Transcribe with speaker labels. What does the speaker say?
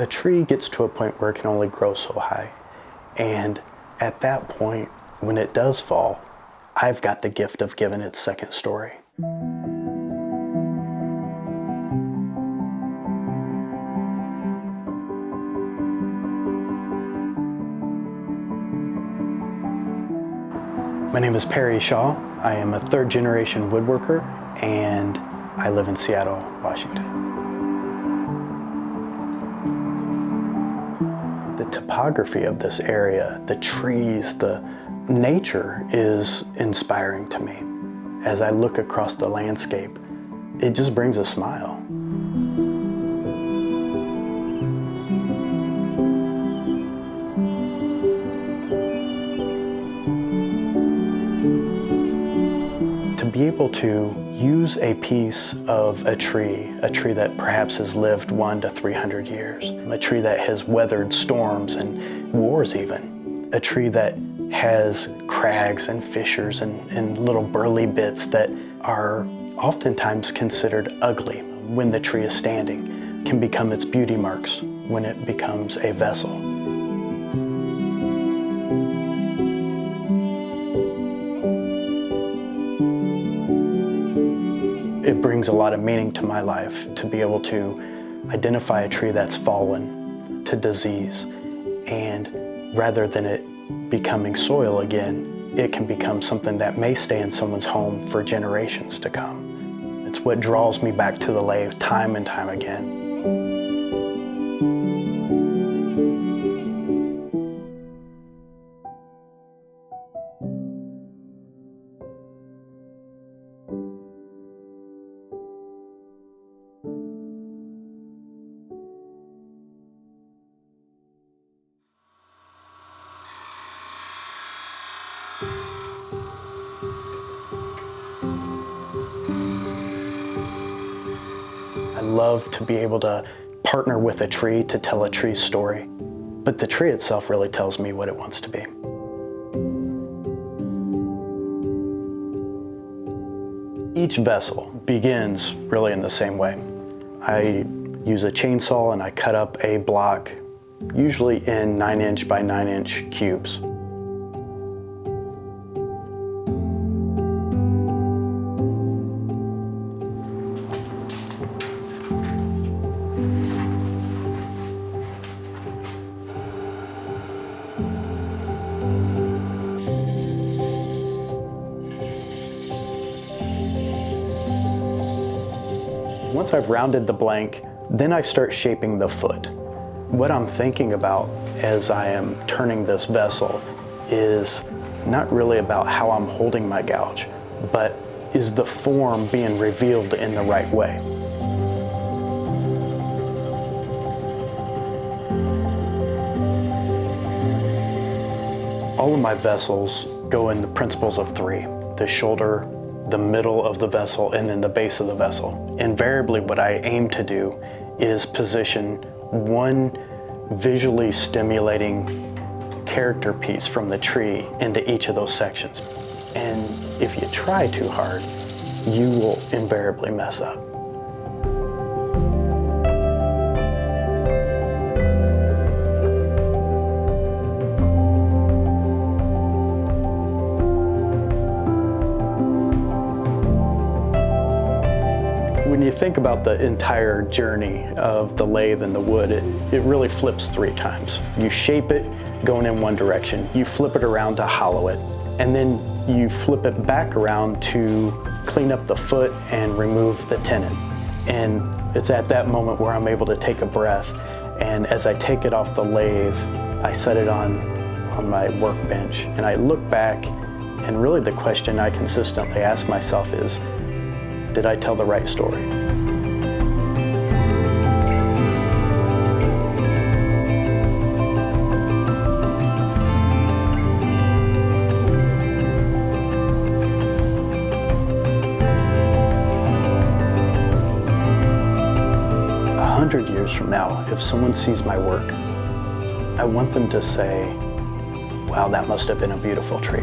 Speaker 1: A tree gets to a point where it can only grow so high. And at that point, when it does fall, I've got the gift of giving it second story. My name is Perry Shaw. I am a third-generation woodworker, and I live in Seattle, Washington. The topography of this area, the trees, the nature is inspiring to me. As I look across the landscape, it just brings a smile. To be able to use a piece of a tree that perhaps has lived 100 to 300 years, a tree that has weathered storms and wars even, a tree that has crags and fissures and little burly bits that are oftentimes considered ugly when the tree is standing, can become its beauty marks when it becomes a vessel. It brings a lot of meaning to my life to be able to identify a tree that's fallen to disease, and rather than it becoming soil again, it can become something that may stay in someone's home for generations to come. It's what draws me back to the lathe time and time again. I love to be able to partner with a tree to tell a tree's story, but the tree itself really tells me what it wants to be. Each vessel begins really in the same way. I use a chainsaw and I cut up a block, usually in 9-inch by 9-inch cubes. Once I've rounded the blank, then I start shaping the foot. What I'm thinking about as I am turning this vessel is not really about how I'm holding my gouge, but is the form being revealed in the right way? All of my vessels go in the principles of 3: the shoulder, the middle of the vessel, and then the base of the vessel. Invariably, what I aim to do is position one visually stimulating character piece from the tree into each of those sections. And if you try too hard, you will invariably mess up. When you think about the entire journey of the lathe and the wood, it really flips 3 times. You shape it going in one direction, you flip it around to hollow it, and then you flip it back around to clean up the foot and remove the tenon. And it's at that moment where I'm able to take a breath, and as I take it off the lathe, I set it on my workbench, and I look back, and really the question I consistently ask myself is, did I tell the right story? A 100 years from now, if someone sees my work, I want them to say, wow, that must have been a beautiful tree.